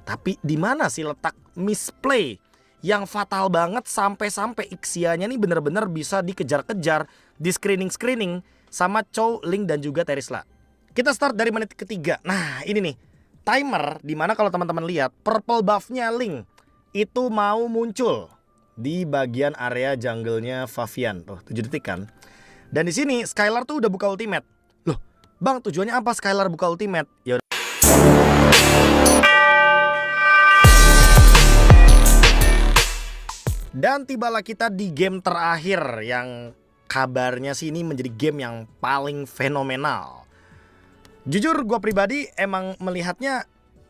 Tapi di mana sih letak misplay yang fatal banget sampai Ixia-nya nih bener-bener bisa dikejar-kejar, di screening sama Chow, Ling dan juga Terisla. Kita start dari menit ketiga. Nah ini nih timer dimana kalau teman-teman lihat purple buff-nya Ling itu mau muncul di bagian area jungle-nya Favian. Tuh 7 detik kan. Dan di sini Skylar tuh udah buka ultimate. Loh, Bang, tujuannya apa Skylar buka ultimate? Ya udah. Dan tibalah kita di game terakhir yang kabarnya sih ini menjadi game yang paling fenomenal. Jujur gue pribadi emang melihatnya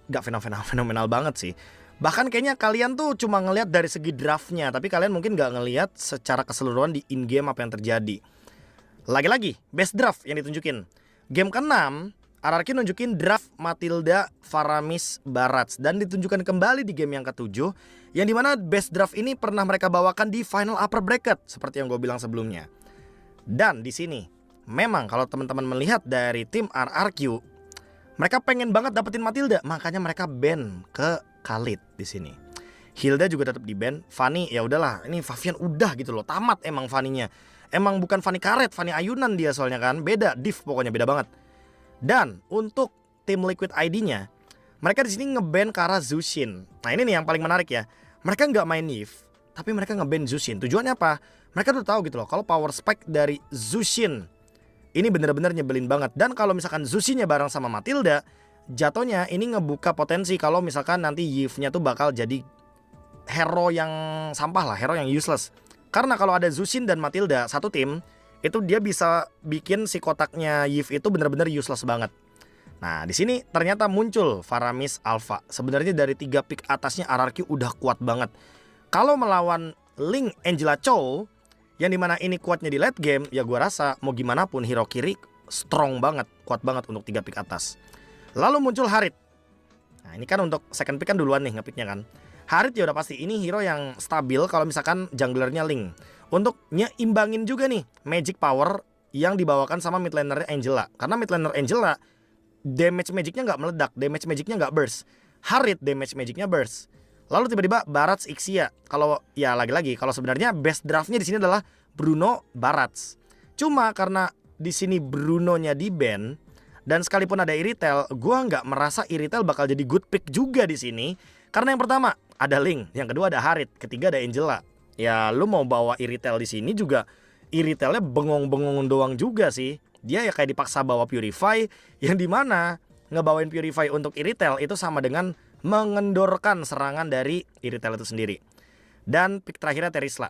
gak fenomenal banget sih. Bahkan kayaknya kalian tuh cuma ngelihat dari segi draftnya, tapi kalian mungkin gak ngelihat secara keseluruhan di in-game apa yang terjadi. Lagi-lagi best draft yang ditunjukin. Game ke-6 RRQ nunjukin draft Matilda, Faramis, Barats. Dan ditunjukkan kembali di game yang ke-7, yang dimana best draft ini pernah mereka bawakan di final upper bracket, seperti yang gue bilang sebelumnya. Dan di sini memang kalau teman-teman melihat dari tim RRQ, mereka pengen banget dapetin Matilda, makanya mereka ban ke Khalid di sini. Hilda juga tetap di ban. Fanny ya udahlah, ini Favian udah gitu loh, tamat emang Fanny-nya. Emang bukan Fanny karet, Fanny ayunan dia soalnya kan, beda div pokoknya beda banget. Dan untuk tim Liquid ID-nya, mereka di sini ngeban ke arah Zushin. Nah ini nih yang paling menarik ya. Mereka nggak main Yves, tapi mereka ngeban Zushin. Tujuannya apa? Mereka tuh tahu gitu loh, kalau power spike dari Zushin ini bener-bener nyebelin banget. Dan kalau misalkan Zushinnya bareng sama Matilda, jatuhnya ini ngebuka potensi kalau misalkan nanti Yves-nya tuh bakal jadi hero yang sampah lah, hero yang useless. Karena kalau ada Zushin dan Matilda satu tim, itu dia bisa bikin si kotaknya Yves itu benar-benar useless banget. Nah di sini ternyata muncul Faramis Alpha. Sebenarnya dari 3 pick atasnya RRQ udah kuat banget. Kalau melawan Ling, Angela Chow, yang dimana ini kuatnya di late game, ya gua rasa mau gimana pun hero kiri strong banget, kuat banget untuk 3 pick atas. Lalu muncul Harit. Nah ini kan untuk second pick kan duluan nih ngepicknya kan. Harit ya udah pasti ini hero yang stabil kalau misalkan junglernya Ling. Untuk nyeimbangin juga nih magic power yang dibawakan sama mid laner Angela. Karena mid laner Angela damage magicnya nggak meledak, damage magicnya nggak burst. Harit damage magicnya burst. Lalu tiba-tiba Barats Ixia. Kalau ya lagi-lagi kalau sebenarnya best draftnya di sini adalah Bruno Barats. Cuma karena di sini Brunonya di ban dan sekalipun ada Iritel, gua nggak merasa Iritel bakal jadi good pick juga di sini. Karena yang pertama ada Ling, yang kedua ada Harit, ketiga ada Angela. Ya lu mau bawa Iritel di sini juga Iritelnya bengong-bengong doang juga sih. Dia ya kayak dipaksa bawa Purify, yang dimana ngebawain Purify untuk Iritel itu sama dengan mengendorkan serangan dari Iritel itu sendiri. Dan pick terakhirnya Terisla.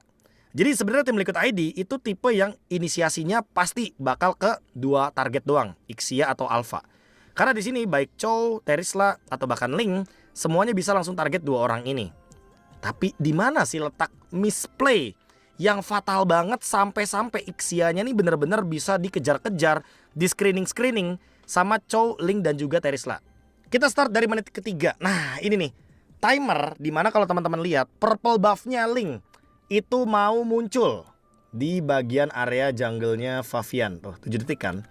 Jadi sebenarnya tim Liquid ID itu tipe yang inisiasinya pasti bakal ke 2 target doang, Ixia atau Alpha. Karena di sini baik Chow, Terisla atau bahkan Ling semuanya bisa langsung target 2 orang ini. Tapi di mana sih letak misplay yang fatal banget sampai Ixia-nya nih bener-bener bisa dikejar-kejar, di screening sama Chow, Ling dan juga Terisla. Kita start dari menit ketiga. Nah ini nih timer dimana kalau teman-teman lihat purple buff-nya Ling itu mau muncul di bagian area jungle-nya Favian. Tuh 7 detik kan.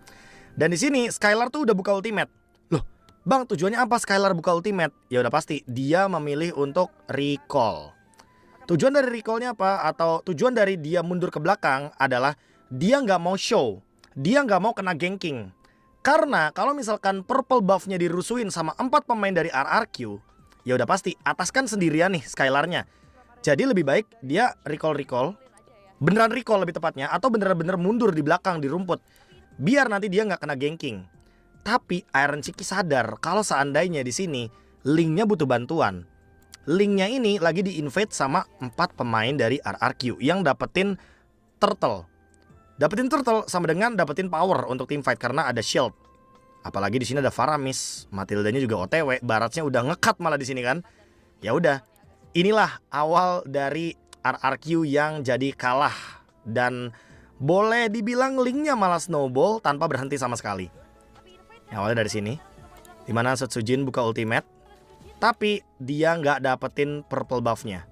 Dan di sini Skylar tuh udah buka ultimate. Loh, Bang, tujuannya apa Skylar buka ultimate? Ya udah pasti dia memilih untuk recall. Tujuan dari recallnya apa? Atau tujuan dari dia mundur ke belakang adalah dia nggak mau show, dia nggak mau kena ganking. Karena kalau misalkan purple buff-nya dirusuin sama 4 pemain dari RRQ, ya udah pasti ataskan sendirian nih Skylarnya. Jadi lebih baik dia recall, beneran recall lebih tepatnya, atau bener-bener mundur di belakang di rumput, biar nanti dia nggak kena ganking. Tapi Iron Chiki sadar kalau seandainya di sini Lingnya butuh bantuan. Lingnya ini lagi di-invade sama 4 pemain dari RRQ yang dapetin turtle. Dapetin turtle sama dengan dapetin power untuk team fight karena ada shield. Apalagi di sini ada Faramis, Matildanya juga OTW, Baratsnya udah ngekat malah di sini kan. Ya udah, inilah awal dari RRQ yang jadi kalah dan boleh dibilang Lingnya malah snowball tanpa berhenti sama sekali. Awalnya dari sini, dimana Setsujin buka ultimate, tapi dia nggak dapetin purple buff-nya.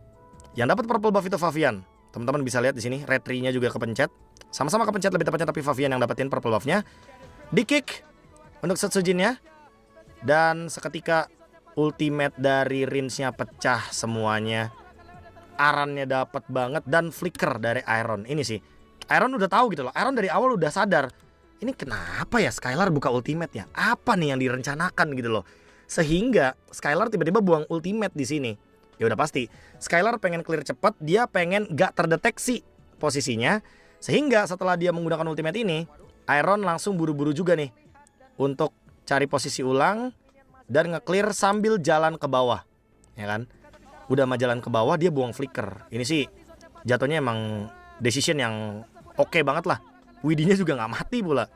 Yang dapat purple buff itu Favian. Teman-teman bisa lihat di sini, red tree-nya juga kepencet. Sama-sama kepencet lebih tepatnya, tapi Favian yang dapetin purple buff-nya. Di kick untuk Setsujinnya. Dan seketika ultimate dari Rinsnya pecah semuanya. Arannya dapat banget dan flicker dari Iron. Ini sih Iron udah tahu gitu loh. Iron dari awal udah sadar. Ini kenapa ya Skylar buka ultimate ya? Apa nih yang direncanakan gitu loh. Sehingga Skylar tiba-tiba buang ultimate di sini. Ya udah pasti Skylar pengen clear cepet, dia pengen gak terdeteksi posisinya. Sehingga setelah dia menggunakan ultimate ini, Iron langsung buru-buru juga nih untuk cari posisi ulang dan nge-clear sambil jalan ke bawah. Ya kan? Udah mah jalan ke bawah dia buang flicker. Ini sih jatuhnya emang decision yang oke banget lah. Widinya juga gak mati pula.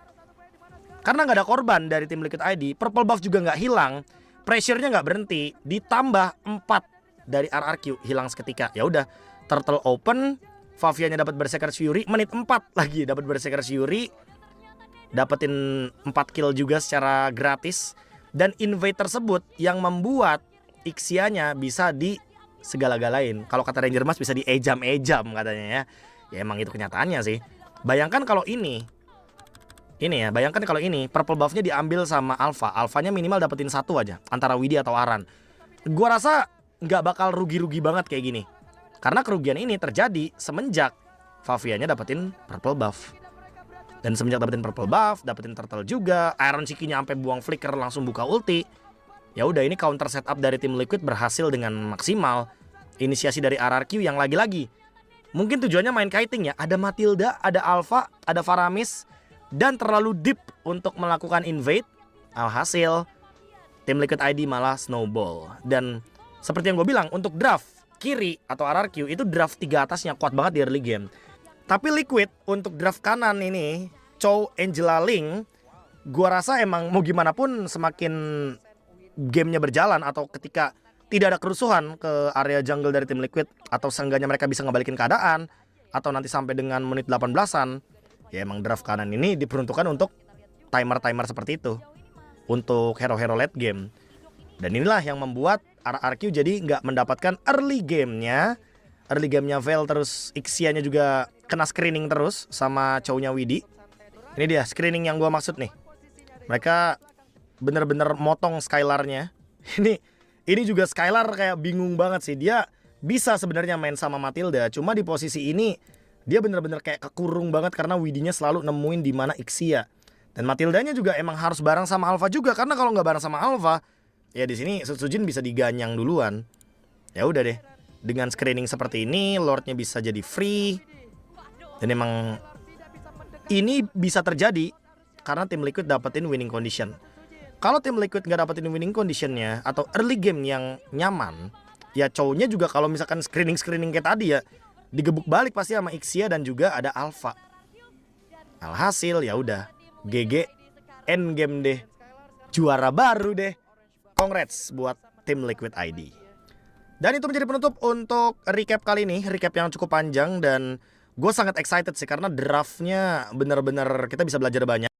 Karena gak ada korban dari tim Liquid ID, purple buff juga gak hilang, pressure-nya gak berhenti, ditambah 4 dari RRQ hilang seketika. Ya udah, turtle open, Favianya dapat Berserker Fury, menit 4 lagi dapat Berserker Fury, dapetin 4 kill juga secara gratis. Dan invade tersebut yang membuat Ixianya bisa di segala-galain. Kalau kata Ranger Mas bisa di ejam-ejam katanya ya. Ya emang itu kenyataannya sih. Bayangkan kalau ini ya, bayangkan kalau ini purple buff-nya diambil sama Alpha. Alphanya minimal dapetin 1 aja antara Widi atau Aran. Gua rasa nggak bakal rugi-rugi banget kayak gini. Karena kerugian ini terjadi semenjak Favianya dapetin purple buff. Dan semenjak dapetin purple buff, dapetin turtle juga, Iron Chikinya sampai buang flicker langsung buka ulti. Ya udah, ini counter setup dari tim Liquid berhasil dengan maksimal. Inisiasi dari RRQ yang lagi-lagi mungkin tujuannya main kiting ya. Ada Matilda, ada Alpha, ada Faramis, dan terlalu deep untuk melakukan invade. Alhasil tim Liquid ID malah snowball. Dan seperti yang gue bilang, untuk draft kiri atau RRQ itu draft 3 atasnya kuat banget di early game. Tapi Liquid untuk draft kanan ini, Chow, Angela, Ling, gue rasa emang mau gimana pun semakin gamenya berjalan atau ketika tidak ada kerusuhan ke area jungle dari tim Liquid, atau seenggaknya mereka bisa ngebalikin keadaan, atau nanti sampai dengan menit 18-an, ya emang draft kanan ini diperuntukkan untuk timer-timer seperti itu, untuk hero-hero late game. Dan inilah yang membuat RRQ jadi nggak mendapatkan early gamenya Veil, terus Ixianya juga kena screening terus sama Chow-nya Widi. Ini dia screening yang gua maksud nih. Mereka bener-bener motong Skylar-nya. Ini juga Skylar kayak bingung banget sih. Dia bisa sebenarnya main sama Matilda, cuma di posisi ini dia bener-bener kayak kekurung banget karena Widinya selalu nemuin di mana Ixia. Dan Matildanya juga emang harus bareng sama Alpha juga, karena kalau nggak bareng sama Alpha, ya di sini Sutsujin bisa diganyang duluan. Ya udah deh, dengan screening seperti ini Lordnya bisa jadi free. Dan emang ini bisa terjadi karena tim Liquid dapetin winning condition. Kalau tim Liquid nggak dapetin winning conditionnya atau early game yang nyaman, ya Chow-nya juga kalau misalkan screening kayak tadi ya digebuk balik pasti sama Ixia dan juga ada Alpha. Alhasil ya udah, GG endgame deh, juara baru deh. Congrats buat tim Liquid ID. Dan itu menjadi penutup untuk recap kali ini. Recap yang cukup panjang dan gue sangat excited sih karena draftnya bener-bener kita bisa belajar banyak.